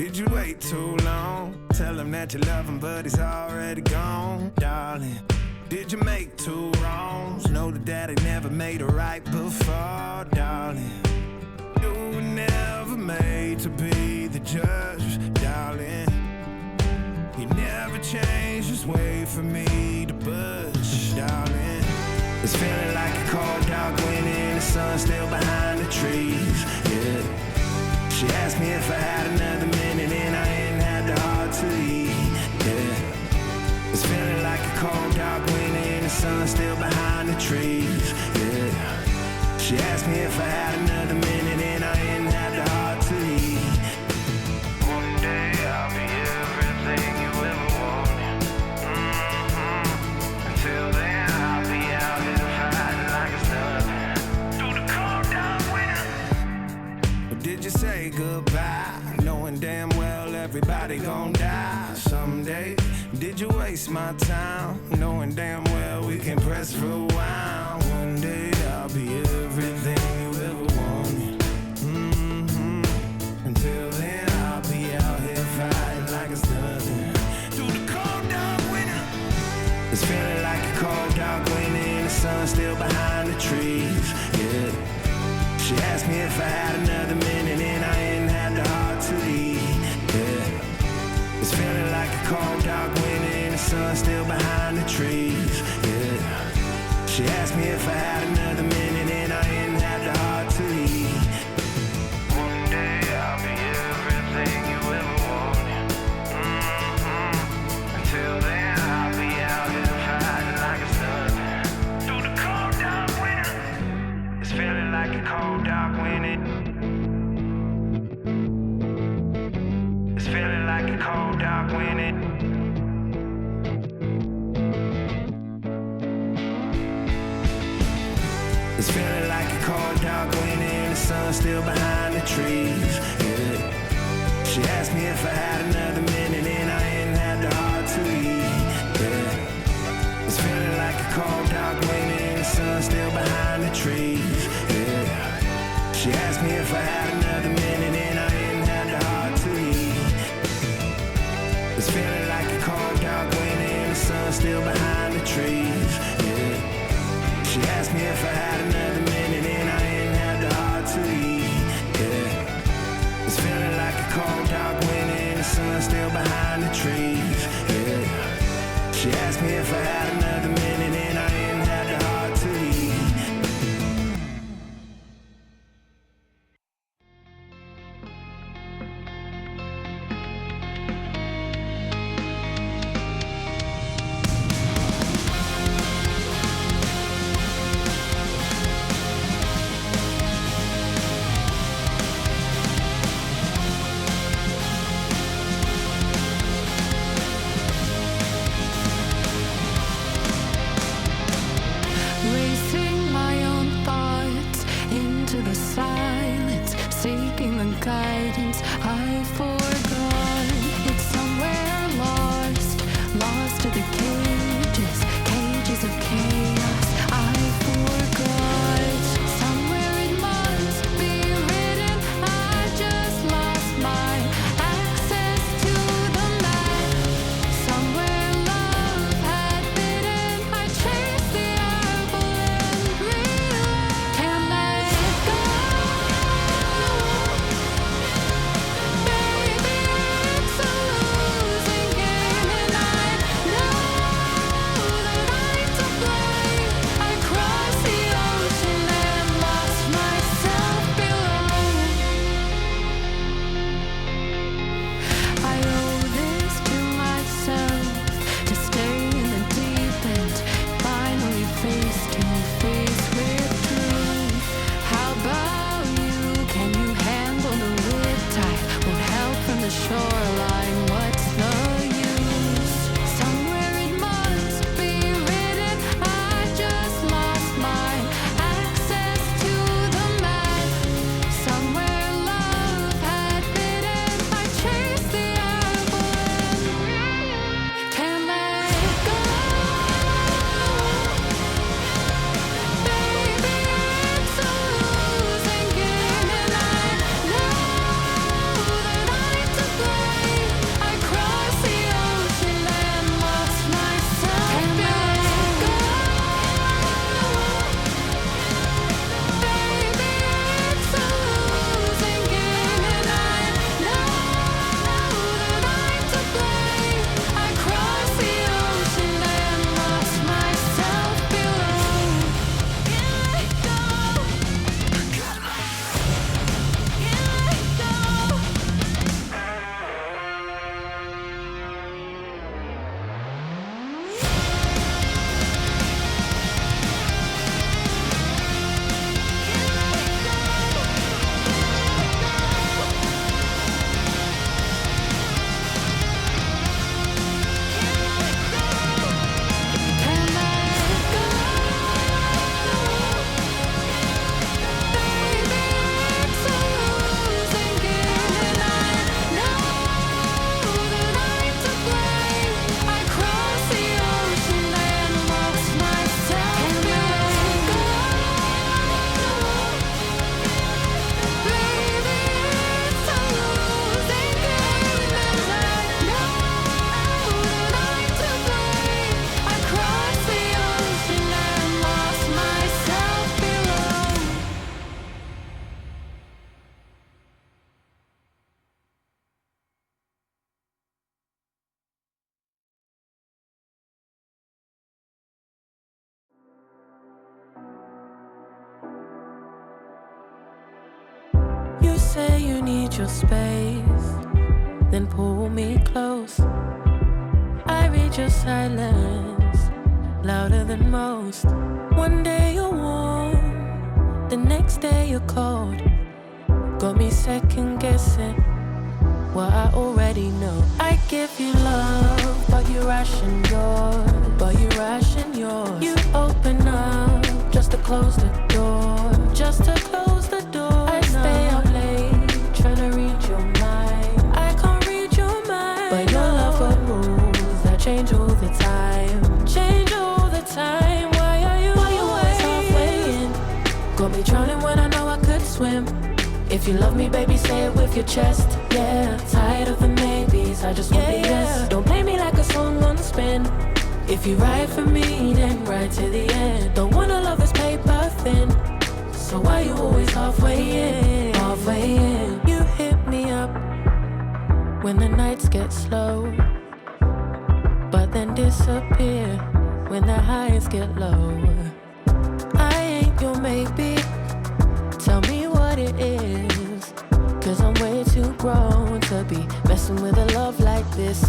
Did you wait too long? Tell him that you love him, but he's already gone, darling. Did you make two wrongs? Know that daddy never made a right before, darling. You were never made to be the judge, darling. He never changed his way for me to budge, darling. It's feeling like a cold dark wind and the sun still behind the trees, yeah. She asked me if I had another minute and I ain't had the heart to leave, yeah. It's feeling like a cold dark wind and the sun still behind the trees, yeah. She asked me if I had another minute and I ain't had the heart to leave. One day I'll be everything you ever wanted, Until then I'll be out here fighting like it's nothing through the cold dark winter. Or did you say goodbye, knowing damn well everybody gon' die someday? Did you waste my time, knowing damn well we can press rewind? One day I'll be everything you ever wanted, Until then I'll be out here fighting like it's nothing through the cold dark winter. It's feeling like a cold dark winter and the sun still behind the trees, yeah. She asked me if I had another minute and I ain't had the heart to leave, yeah. It's feeling like a cold dark winter and the sun still behind the trees, yeah. She asked me if I had another minute and I ain't had the heart to leave. One day I'll be everything you ever wanted, Until then I'll be out here fighting like it's nothing through the cold dark winter. It's feeling like a cold dark winter. It's feeling like a cold dark winter. It's feeling like a cold dark winter and the sun still behind the trees, yeah. She asked me if I had another minute and I ain't had the heart to leave, yeah. It's feeling like a cold dark winter and the sun still behind the trees, yeah. She asked me if I had another minute and I ain't had the heart to leave. It's feeling like a cold dark winter and the sun still behind the trees, yeah. She asked me if I had another minute and I ain't had the heart to leave, yeah. It's feeling like a cold dark winter and the sun still behind the trees, yeah. She asked me if I had another minute and I ain't had the heart to leave. need your space, then pull me close. I read your silence, louder than most. One day you're warm, the next day you're cold. Got me second guessing what I already know. I give you love, but you ration yours. You open up just to close the door. I stay up late, tryna read your mind. I can't read your mind, but your love got rules that change all the time. Why are you always halfway in? Got me drowning when I know I could swim. If you love me, baby, say it with your chest. Yeah, tired of the maybes, I just want the yes. Don't play me like a song on spin. If you ride for me, then ride to the end. Don't wanna love this paper thin. So why you always halfway in? You hit me up when the nights get slow, but then disappear when the highs get low. I ain't your maybe, tell me what it is, 'cause I'm way too grown to be messing with a love like this.